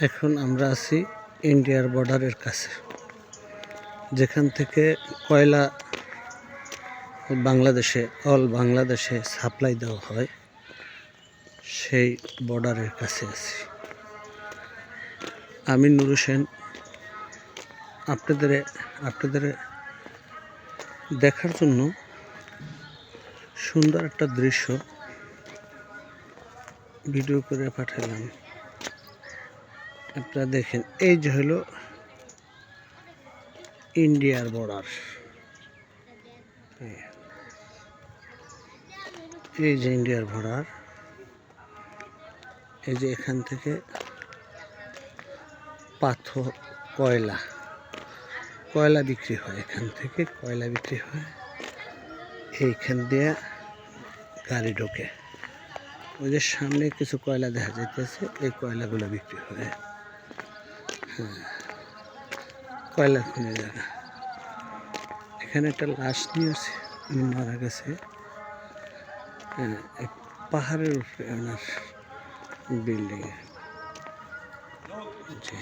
এখন আমরা আছি ইন্ডিয়ার বর্ডারের কাছে, যেখান থেকে কয়লা বাংলাদেশে সাপ্লাই দেওয়া হয়, সেই বর্ডারের কাছে আছি। আমি নূর হোসেন আপনাদের দেখার জন্য সুন্দর একটা দৃশ্য ভিডিও করে পাঠালাম। আপনারা দেখেন, এই যে হলো ইন্ডিয়ার বর্ডার। এই যে ইন্ডিয়ার বর্ডার, এই যে এখান থেকে পাথর কয়লা বিক্রি হয়, এখান থেকে কয়লা বিক্রি হয়, এইখান দিয়ে গাড়ি ঢোকে। ওই যে সামনে কিছু কয়লা দেখা যাইতেছে, এই কয়লাগুলো বিক্রি হয়। হ্যাঁ, কয়লা খনির জায়গা। এখানে একটা লাশ নিয়েছে, উনি মারা গেছে। হ্যাঁ, পাহাড়ের উপরে ওনার বিল্ডিং। জি।